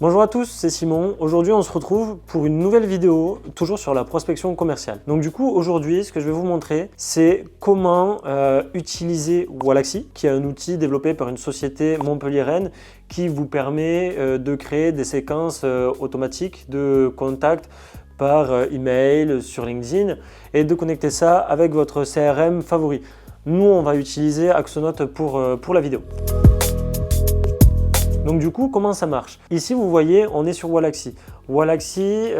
Bonjour à tous, c'est Simon. Aujourd'hui, on se retrouve pour une nouvelle vidéo, toujours sur la prospection commerciale. Donc du coup, aujourd'hui, ce que je vais vous montrer, c'est comment utiliser Wallaxy, qui est un outil développé par une société montpelliéraine qui vous permet de créer des séquences automatiques de contacts par email, sur LinkedIn, et de connecter ça avec votre CRM favori. Nous, on va utiliser Axonote pour la vidéo. Donc du coup, comment ça marche? Ici, vous voyez, on est sur Wallaxy. Wallaxy,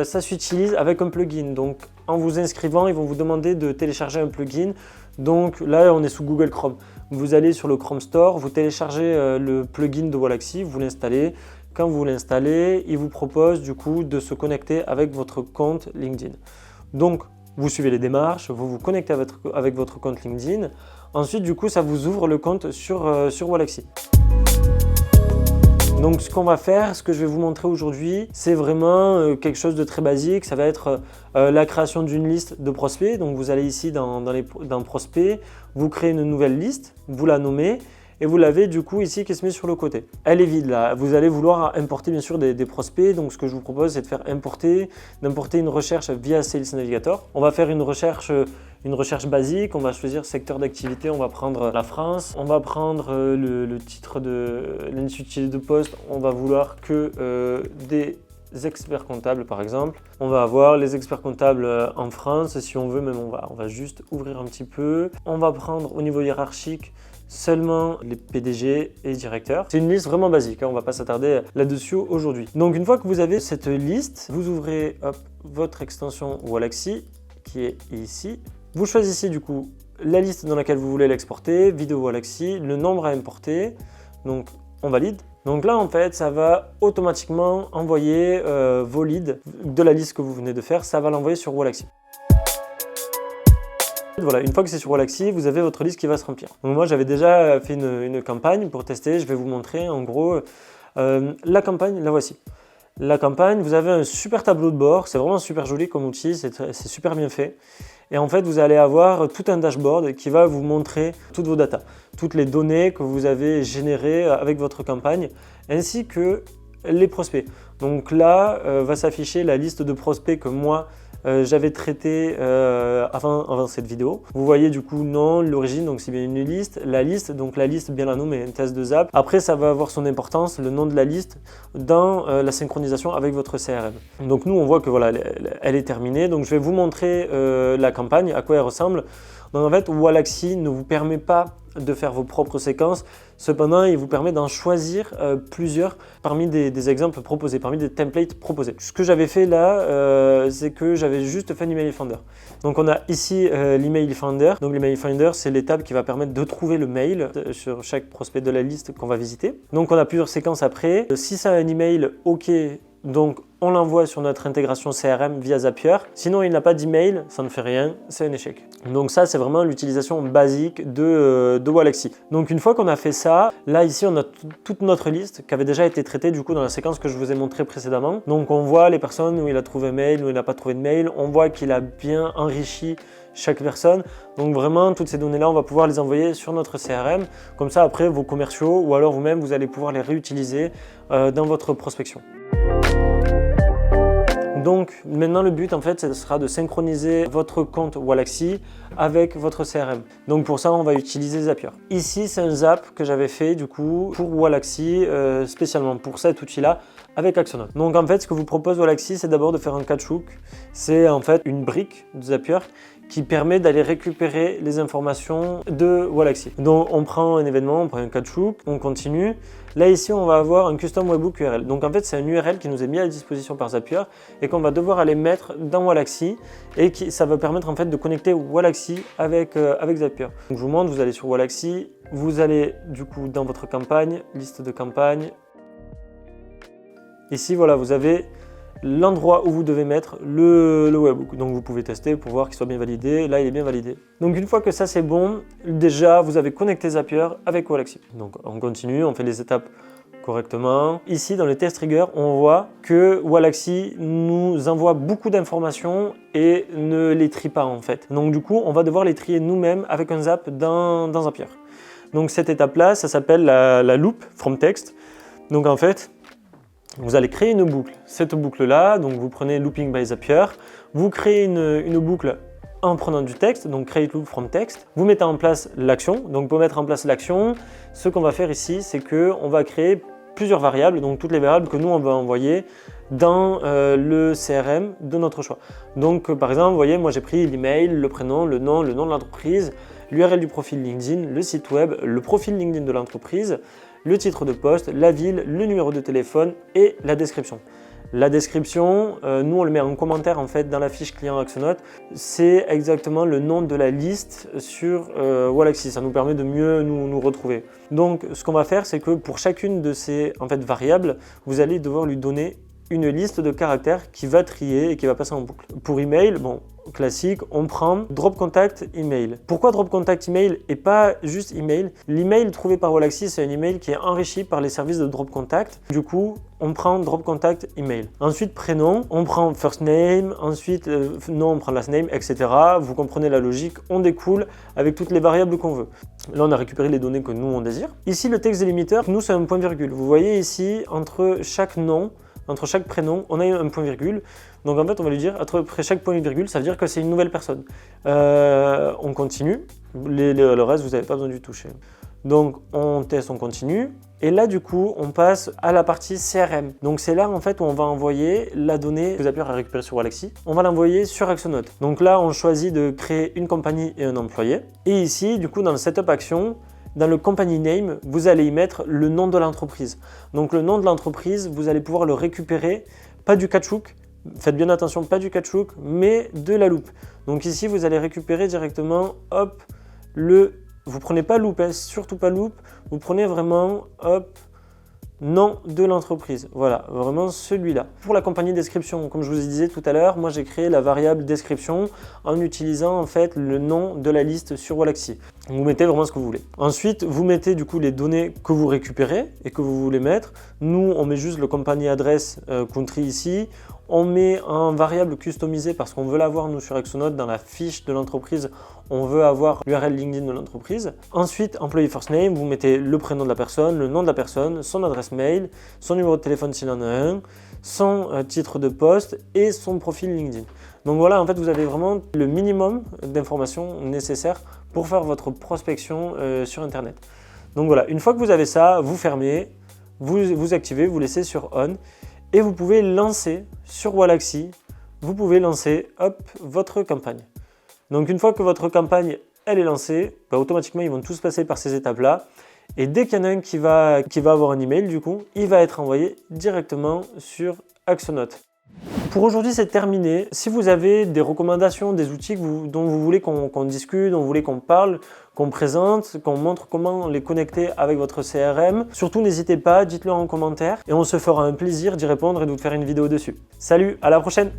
ça s'utilise avec un plugin. Donc en vous inscrivant, ils vont vous demander de télécharger un plugin. Donc là, on est sous Google Chrome. Vous allez sur le Chrome Store, vous téléchargez le plugin de Wallaxy, vous l'installez. Quand vous l'installez, il vous propose du coup de se connecter avec votre compte LinkedIn. Donc, vous suivez les démarches, vous vous connectez avec votre compte LinkedIn. Ensuite, du coup, ça vous ouvre le compte sur Wallaxy. Donc ce qu'on va faire, ce que je vais vous montrer aujourd'hui, c'est vraiment quelque chose de très basique. Ça va être la création d'une liste de prospects. Donc vous allez ici dans prospects, vous créez une nouvelle liste, vous la nommez et vous l'avez du coup ici qui se met sur le côté. Elle est vide là. Vous allez vouloir importer bien sûr des prospects. Donc ce que je vous propose, c'est de faire d'importer une recherche via Sales Navigator. On va faire une recherche basique, on va choisir secteur d'activité, on va prendre la France, on va prendre le titre de l'intitulé de poste, on va vouloir que des experts comptables par exemple. On va avoir les experts comptables en France, si on veut même on va juste ouvrir un petit peu. On va prendre au niveau hiérarchique seulement les PDG et directeurs. C'est une liste vraiment basique, hein, on ne va pas s'attarder là-dessus aujourd'hui. Donc une fois que vous avez cette liste, vous ouvrez votre extension Wallaxy qui est ici. Vous choisissez du coup la liste dans laquelle vous voulez l'exporter, vidéo Wallaxy, le nombre à importer, donc on valide. Donc là en fait ça va automatiquement envoyer vos leads de la liste que vous venez de faire, ça va l'envoyer sur Wallaxy. Voilà, une fois que c'est sur Wallaxy, vous avez votre liste qui va se remplir. Donc moi j'avais déjà fait une campagne pour tester, je vais vous montrer en gros la campagne, la voici. La campagne, vous avez un super tableau de bord, c'est vraiment super joli comme outil, c'est super bien fait. Et en fait, vous allez avoir tout un dashboard qui va vous montrer toutes vos datas, toutes les données que vous avez générées avec votre campagne, ainsi que les prospects. Donc là, va s'afficher la liste de prospects que moi, j'avais traité avant cette vidéo. Vous voyez du coup nom, l'origine, donc c'est bien une liste. La liste, bien la nommée, un test de Zap. Après, ça va avoir son importance, le nom de la liste, dans la synchronisation avec votre CRM. Donc nous, on voit que voilà, elle est terminée. Donc je vais vous montrer la campagne, à quoi elle ressemble. Donc en fait, Wallaxy ne vous permet pas de faire vos propres séquences. Cependant, il vous permet d'en choisir plusieurs parmi des exemples proposés, parmi des templates proposés. Ce que j'avais fait là, c'est que j'avais juste fait l'Email Finder. Donc on a ici l'Email Finder. Donc l'Email Finder, c'est l'étape qui va permettre de trouver le mail sur chaque prospect de la liste qu'on va visiter. Donc on a plusieurs séquences après. Si ça a un email OK, donc on l'envoie sur notre intégration CRM via Zapier. Sinon, il n'a pas d'email, ça ne fait rien, c'est un échec. Donc ça, c'est vraiment l'utilisation basique de Wallaxy. Donc une fois qu'on a fait ça, là ici, on a toute notre liste qui avait déjà été traitée du coup dans la séquence que je vous ai montré précédemment. Donc on voit les personnes où il a trouvé mail, où il n'a pas trouvé de mail. On voit qu'il a bien enrichi chaque personne. Donc vraiment, toutes ces données-là, on va pouvoir les envoyer sur notre CRM. Comme ça, après, vos commerciaux ou alors vous-même, vous allez pouvoir les réutiliser dans votre prospection. Donc maintenant le but en fait ce sera de synchroniser votre compte Wallaxy avec votre CRM. Donc pour ça on va utiliser Zapier. Ici c'est un Zap que j'avais fait du coup pour Wallaxy spécialement pour cet outil là avec Axonote. Donc en fait ce que vous propose Wallaxy c'est d'abord de faire un catch-hook. C'est en fait une brique de Zapier qui permet d'aller récupérer les informations de Wallaxy. Donc on prend un événement, on prend un catch-hook, on continue. Là ici on va avoir un custom webhook URL. Donc en fait c'est un URL qui nous est mis à disposition par Zapier et qu'on va devoir aller mettre dans Wallaxy et ça va permettre en fait de connecter Wallaxy avec Zapier. Donc je vous montre, vous allez sur Wallaxy, vous allez du coup dans votre campagne, liste de campagne. Ici voilà vous avez l'endroit où vous devez mettre le webhook. Donc vous pouvez tester pour voir qu'il soit bien validé. Là il est bien validé. Donc une fois que ça c'est bon, déjà vous avez connecté Zapier avec Wallaxy. Donc on continue, on fait les étapes correctement. Ici dans les test triggers, on voit que Wallaxy nous envoie beaucoup d'informations et ne les trie pas en fait. Donc du coup on va devoir les trier nous-mêmes avec un Zap dans Zapier. Donc cette étape là, ça s'appelle la loop from text. Donc en fait, Vous allez créer une boucle. Cette boucle-là, donc vous prenez Looping by Zapier, vous créez une boucle en prenant du texte, donc Create Loop from Text. Vous mettez en place l'action. Donc pour mettre en place l'action, ce qu'on va faire ici, c'est qu'on va créer plusieurs variables, donc toutes les variables que nous on va envoyer dans le CRM de notre choix. Donc par exemple, vous voyez, moi j'ai pris l'email, le prénom, le nom de l'entreprise, l'URL du profil LinkedIn, le site web, le profil LinkedIn de l'entreprise, le titre de poste, la ville, le numéro de téléphone et la description. La description, nous on le met en commentaire en fait dans la fiche client Axonote. C'est exactement le nom de la liste sur Wallaxy. Ça nous permet de mieux nous retrouver. Donc ce qu'on va faire, c'est que pour chacune de ces variables, vous allez devoir lui donner une liste de caractères qui va trier et qui va passer en boucle. Pour email, bon, classique, on prend drop contact email. Pourquoi drop contact email et pas juste email? L'email trouvé par Wallaxy, c'est un email qui est enrichi par les services de drop contact. Du coup, on prend drop contact email. Ensuite, prénom, on prend first name, ensuite nom, on prend last name, etc. Vous comprenez la logique, on découle avec toutes les variables qu'on veut. Là, on a récupéré les données que nous, on désire. Ici, le texte délimiter, nous, c'est un point virgule. Vous voyez ici, entre chaque nom, entre chaque prénom, on a un point virgule. Donc en fait, on va lui dire, après chaque point virgule, ça veut dire que c'est une nouvelle personne. On continue. Le reste, vous n'avez pas besoin de toucher. Donc on teste, on continue. Et là, du coup, on passe à la partie CRM. Donc c'est là, en fait, où on va envoyer la donnée que Zapier a récupérée sur Wallaxy. On va l'envoyer sur Axonote. Donc là, on choisit de créer une compagnie et un employé. Et ici, du coup, dans le Setup Action, dans le company name, vous allez y mettre le nom de l'entreprise. Donc le nom de l'entreprise, vous allez pouvoir le récupérer, pas du caoutchouc, faites bien attention, pas du caoutchouc, mais de la loupe. Donc ici, vous allez récupérer directement, hop, vous prenez pas loupe, hein, surtout pas loupe, vous prenez vraiment, hop, nom de l'entreprise. Voilà, vraiment celui-là. Pour la compagnie description, comme je vous disais tout à l'heure, moi j'ai créé la variable description en utilisant en fait le nom de la liste sur Wallaxy. Vous mettez vraiment ce que vous voulez. Ensuite, vous mettez du coup les données que vous récupérez et que vous voulez mettre. Nous, on met juste le company address country ici. On met un variable customisé parce qu'on veut l'avoir nous sur Axonote dans la fiche de l'entreprise. On veut avoir l'URL LinkedIn de l'entreprise. Ensuite, employee first name, vous mettez le prénom de la personne, le nom de la personne, son adresse mail, son numéro de téléphone s'il en a un, son titre de poste et son profil LinkedIn. Donc voilà, en fait, vous avez vraiment le minimum d'informations nécessaires pour faire votre prospection sur Internet. Donc voilà, une fois que vous avez ça, vous fermez, vous activez, vous laissez sur on. Et vous pouvez lancer sur Wallaxy, vous pouvez lancer votre campagne. Donc une fois que votre campagne elle est lancée, automatiquement ils vont tous passer par ces étapes-là. Et dès qu'il y en a un qui va avoir un email, du coup, il va être envoyé directement sur Axonote. Pour aujourd'hui, c'est terminé. Si vous avez des recommandations, des outils dont vous voulez qu'on discute, dont vous voulez qu'on parle, qu'on présente, qu'on montre comment les connecter avec votre CRM, surtout n'hésitez pas, dites-le en commentaire et on se fera un plaisir d'y répondre et de vous faire une vidéo dessus. Salut, à la prochaine!